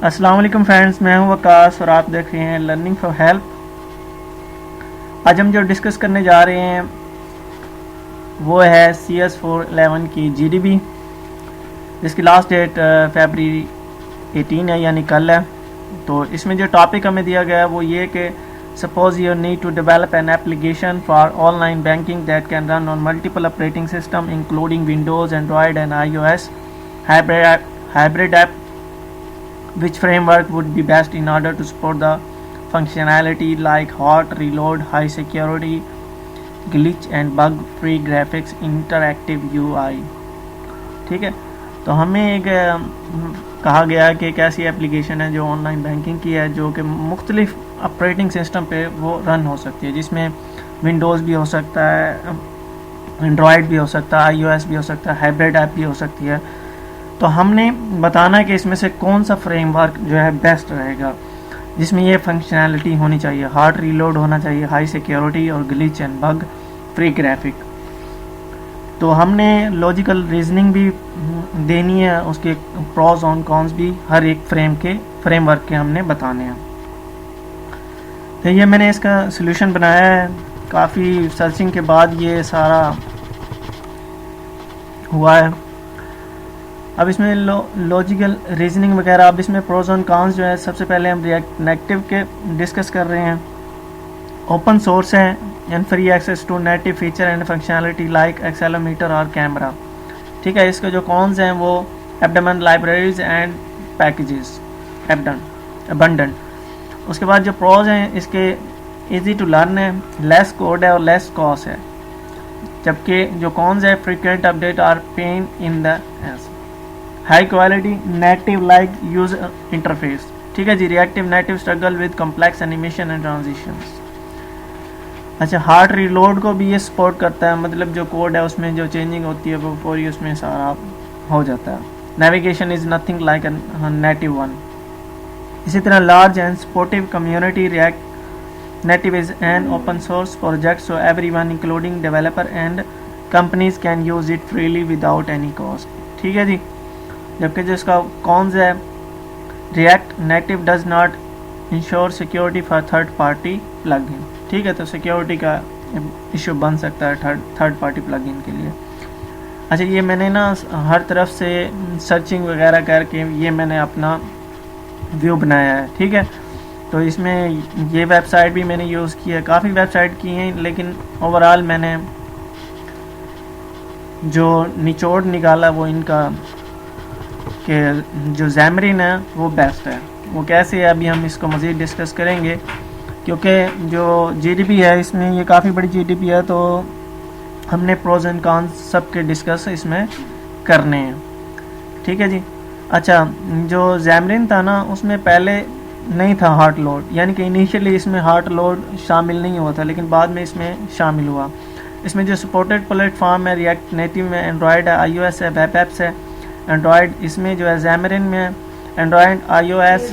अस्सलाम वालेकुम फ्रेंड्स, मैं हूं वकास और आप देख रहे हैं लर्निंग फॉर हेल्प। आज हम जो डिस्कस करने जा रहे हैं वो है CS411 की GDP, जिसकी लास्ट डेट फरवरी 18 है, यानी कल है। तो इसमें जो टॉपिक हमें दिया गया है वो ये कि suppose you need to develop an application for online banking that can run on multiple operating system including Windows, Android and iOS hybrid app. Which framework would be best in order to support the functionality like hot reload, high security, glitch and bug free graphics, interactive UI? ठीक है, तो हमें एक कहा गया कि एक ऐसी एप्लीकेशन है जो ऑनलाइन बैंकिंग की है, जो कि मुख्तलिफ ऑपरेटिंग सिस्टम पे वो रन हो सकती है, जिसमें विंडोज़ भी हो सकता है, एंड्रॉयड भी हो सकता है, iOS भी हो सकता है, हाइब्रिड ऐप भी हो सकती है। तो हमने बताना है कि इसमें से कौन सा फ्रेमवर्क जो है बेस्ट रहेगा, जिसमें ये फंक्शनैलिटी होनी चाहिए, हार्ड रीलोड होना चाहिए, हाई सिक्योरिटी और glitch and bug free graphic. तो हमने लॉजिकल रीजनिंग भी देनी है, उसके प्रोज ऑन कॉन्स भी हर एक फ्रेमवर्क के हमने बताने हैं। तो ये मैंने इसका सोल्यूशन बनाया है, काफ़ी सर्चिंग के बाद ये सारा हुआ है। अब इसमें लॉजिकल रीजनिंग वगैरह, अब इसमें प्रोज एंड कॉन्स जो है, सबसे पहले हम रिएक्ट नेटिव के डिस्कस कर रहे हैं। ओपन सोर्स है and free access to native feature and functionality like accelerometer और कैमरा। ठीक है, इसके जो कॉन्स हैं वो abundant libraries and packages, abundant. उसके बाद जो प्रोज हैं, इसके इजी टू लर्न है, लेस कोड है और लेस कॉस्ट है। जबकि जो कॉन्स है, frequent update are pain in the ass, high quality native like user interface. ठीक है जी, reactive native struggle with complex animation and transitions. अच्छा, हार्ड रीलोड को भी ये सपोर्ट करता है, मतलब जो कोड है उसमें जो चेंजिंग होती है वो फौरी उसमें सारा हो जाता है। Navigation is nothing like native one. इसी तरह large and supportive community, react native is an open source project, so everyone including developer and companies can use it freely without any cost. ठीक है जी। जबकि जो इसका कॉन्स है, react native does not ensure security for third party plugin. ठीक है, तो security का इशू बन सकता है थर्ड पार्टी प्लगइन के लिए। अच्छा, ये मैंने ना हर तरफ से सर्चिंग वगैरह करके ये मैंने अपना व्यू बनाया है। ठीक है, तो इसमें ये वेबसाइट भी मैंने यूज़ की है, काफ़ी वेबसाइट की हैं, लेकिन ओवरऑल मैंने जो निचोड़ निकाला वो इनका कि जो ज़ैमरिन है वो बेस्ट है। वो कैसे है अभी हम इसको मज़ीद डिस्कस करेंगे, क्योंकि जो GDP है इसमें ये काफ़ी बड़ी GDP है, तो हमने प्रोज एंड कॉन्स सब के डिस्कस इसमें करने हैं। ठीक है जी। अच्छा, जो ज़ैमरिन था ना, उसमें पहले नहीं था हार्ड लोड, यानी कि इनिशियली इसमें हार्ड लोड शामिल नहीं हुआ था, लेकिन बाद में इसमें शामिल हुआ। इसमें जो सपोर्टेड प्लेटफॉर्म है, रिएक्ट नेटिव में एंड्रॉयड है, iOS है, वेब एप्स है। एंड्रॉयड इसमें जो है ज़ैमरिन में Android, iOS,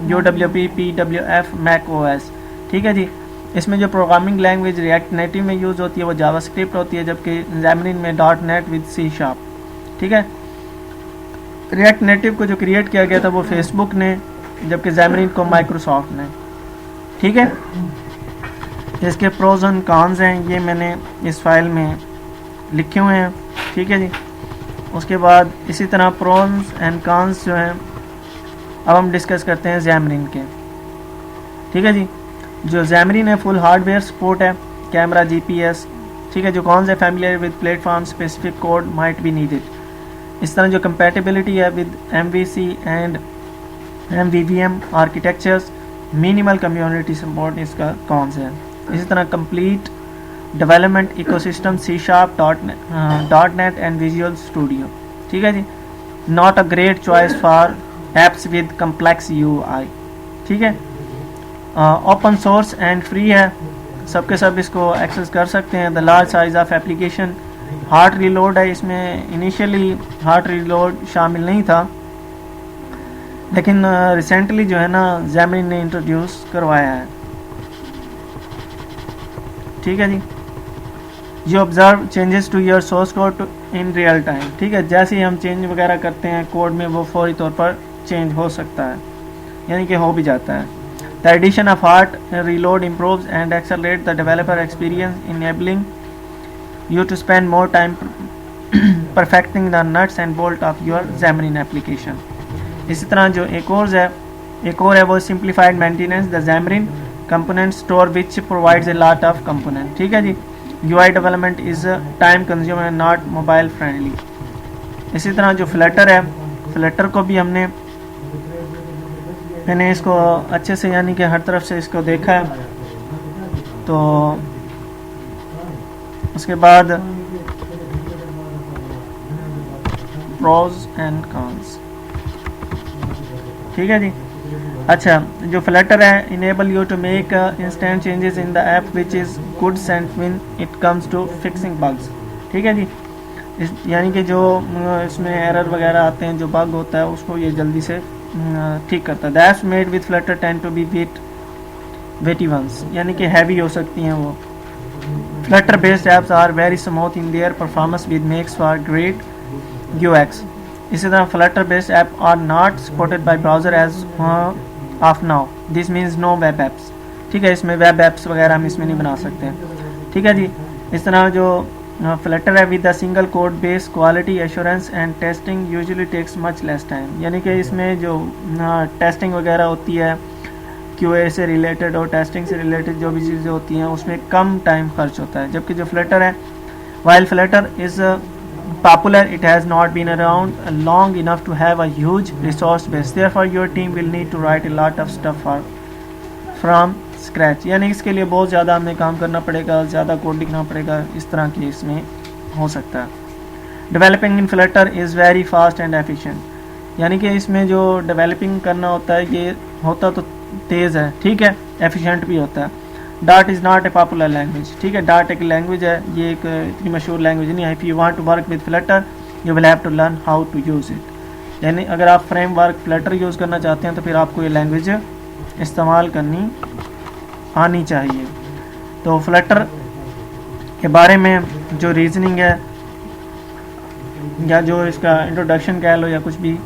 UWP, PWF, Mac OS। ठीक है जी। इसमें जो प्रोग्रामिंग लैंग्वेज रिएक्ट नेटिव में यूज़ होती है वो जावास्क्रिप्ट होती है, जबकि ज़ैमरिन में .NET विद C#। ठीक है, रिएक्ट नेटिव को जो क्रिएट किया गया था वो फेसबुक ने, जबकि ज़ैमरिन को माइक्रोसॉफ्ट ने। ठीक है, इसके प्रोज एंड कॉन्स हैं, ये मैंने इस फाइल में लिखे हुए हैं। ठीक है जी। उसके बाद इसी तरह प्रोज एंड कॉन्स जो हैं अब हम डिस्कस करते हैं ज़ैमरिन के। ठीक है जी। जो ज़ैमरिन है, फुल हार्डवेयर सपोर्ट है, कैमरा, GPS। ठीक है, जो कॉन्स है, familiar with platform specific code might be needed. इस तरह जो कंपैटिबिलिटी है with MVC and MVVM architectures, minimal community support इसका कॉन्स है। इसी तरह complete development ecosystem, C#, .NET and Visual Studio. ठीक है जी। Not a great choice for apps with complex UI। ठीक है, ओपन सोर्स एंड फ्री है, सबके सब इसको एक्सेस कर सकते हैं। The large size of application, hard reload है, इसमें इनिशियली हार्ड रीलोड शामिल नहीं था, लेकिन रिसेंटली जो है ना ज़ैमरिन ने इंट्रोड्यूस करवाया है। ठीक है जी। You observe changes to your source code in real time. ठीक है, जैसे ही हम चेंज वगैरह करते हैं कोड में, वो फौरी तौर पर चेंज हो सकता है। यानी कि हो भी जाता है। The addition of hot reload improves and accelerate the developer experience, enabling you to spend more time perfecting the nuts and bolt of your Xamarin application। इसी तरह जो एक और है वो simplified maintenance, the Xamarin component store which provides a lot of component। ठीक है जी। UI development is time consuming and not mobile friendly। इसी तरह जो Flutter है, Flutter को भी मैंने इसको अच्छे से यानी कि हर तरफ से इसको देखा है। तो उसके बाद प्रोज एंड कॉन्स। ठीक है जी। अच्छा, जो फ्लटर है, enable you to make instant changes in the app which is good and when it comes to fixing bugs. ठीक है जी। यानी कि जो इसमें एरर वगैरह आते हैं, जो बग होता है उसको ये जल्दी से ठीक करता है। The apps made with Flutter tend to be weighty ones, यानी कि हैवी हो सकती हैं वो। Flutter based apps are very smooth in their performance with makes for great UX। इसी तरह Flutter based apps are not supported by browser as of now। This means no web apps। ठीक है, इसमें web apps वगैरह हम इसमें नहीं बना सकते। ठीक है जी। इस तरह जो Flutter है with a single code base, quality assurance and testing usually takes much less time। यानी कि इसमें जो टेस्टिंग वगैरह होती है, QA से रिलेटेड और टेस्टिंग से रिलेटेड जो भी चीज़ें होती हैं उसमें कम टाइम खर्च होता है। जबकि जो फ्लटर है, while Flutter is popular, it has not been around long enough to have a huge resource base। Therefore your team will need to write a lot of stuff from scratch। यानी इसके लिए बहुत ज़्यादा हमें काम करना पड़ेगा, ज़्यादा कोड लिखना पड़ेगा, इस तरह की इसमें हो सकता है। Developing in Flutter is very fast and efficient। यानी कि इसमें जो डेवलपिंग करना होता है ये होता तो तेज़ है, ठीक है, एफिशिएंट भी होता है। Dart is not a popular language. ठीक है, डार्ट एक लैंग्वेज है, ये एक इतनी मशहूर लैंग्वेज नहीं है। If you want to work with Flutter you will have to learn how to use it. यानी अगर आप फ्रेमवर्क फ्लटर यूज़ करना चाहते हैं तो फिर आपको ये लैंग्वेज इस्तेमाल करनी आनी चाहिए। तो फ्लटर के बारे में जो रीजनिंग है या जो इसका इंट्रोडक्शन कह लो या कुछ भी।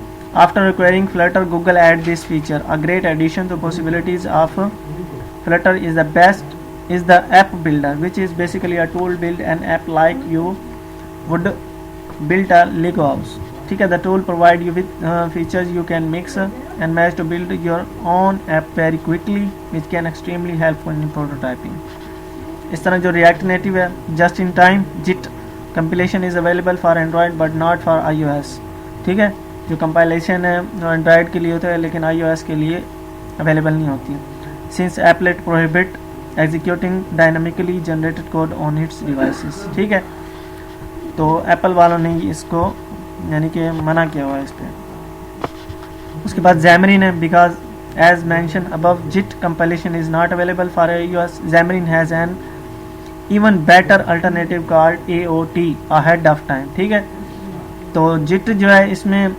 After acquiring Flutter, Google added this feature. A great addition to possibilities of Flutter is the app builder, which is basically a tool build an app like you would build a Lego house। ठीक है, the tool provide you with features you can mix and match to build your own app very quickly, which can extremely helpful in prototyping। इस तरह जो React Native है, just in time JIT compilation is available for Android but not for iOS। ठीक है, जो compilation है वो Android के लिए होता है लेकिन iOS के लिए अवेलेबल नहीं होती है। Since Apple prohibit executing dynamically generated code on its devices. ठीक है, तो एप्पल वालों ने इसको यानी कि मना किया हुआ है इस पर। उसके बाद Xamarin है, because as mention above JIT compilation is not available for iOS। Xamarin has an even better alternative called AOT, ahead of time. ठीक है, तो JIT जो है इसमें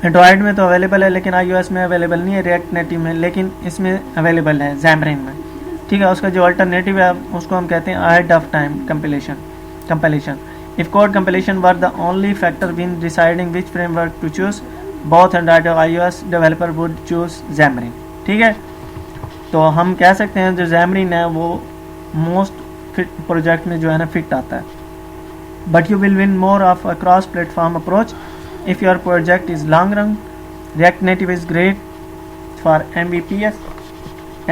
एंड्रॉयड में तो अवेलेबल है लेकिन iOS में अवेलेबल नहीं है, रिएक्ट नेटिव में, लेकिन इसमें अवेलेबल है Xamarin में। ठीक है, उसका जो अल्टरनेटिव है उसको हम कहते हैं ahead of time compilation. If code compilation were the only factor when deciding which framework to choose, both Android और iOS developer would choose Xamarin। ठीक है, तो हम कह सकते हैं जो Xamarin है वो मोस्ट फिट प्रोजेक्ट में जो है ना फिट आता है। But you will win more of a cross-platform approach if your project is long run। React Native is great for MVPs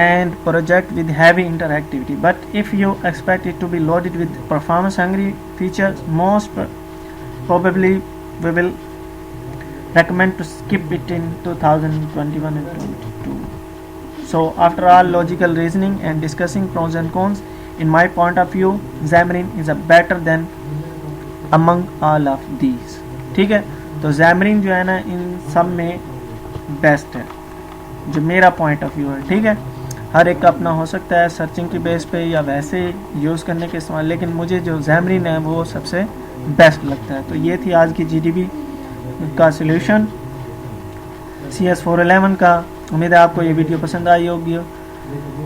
and project with heavy interactivity, but if you expect it to be loaded with performance-hungry features, most probably we will recommend to skip it in 2021 and 2022. So, after all logical reasoning and discussing pros and cons, in my point of view, Xamarin is a better than among all of these। ठीक है, तो Xamarin जो है ना इन सब में best है, जो मेरा पॉइंट ऑफ व्यू है। ठीक है, हर एक का अपना हो सकता है सर्चिंग की बेस पे या वैसे यूज़ करने के इस्तेमाल, लेकिन मुझे जो Xamarin है वो सबसे बेस्ट लगता है। तो ये थी आज की GDB का सॉल्यूशन CS411 का। उम्मीद है आपको ये वीडियो पसंद आई होगी,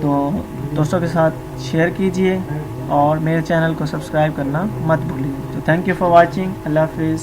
तो दोस्तों के साथ शेयर कीजिए और मेरे चैनल को सब्सक्राइब करना मत भूलिए। तो थैंक यू फॉर वॉचिंग। अल्लाह हाफिज़।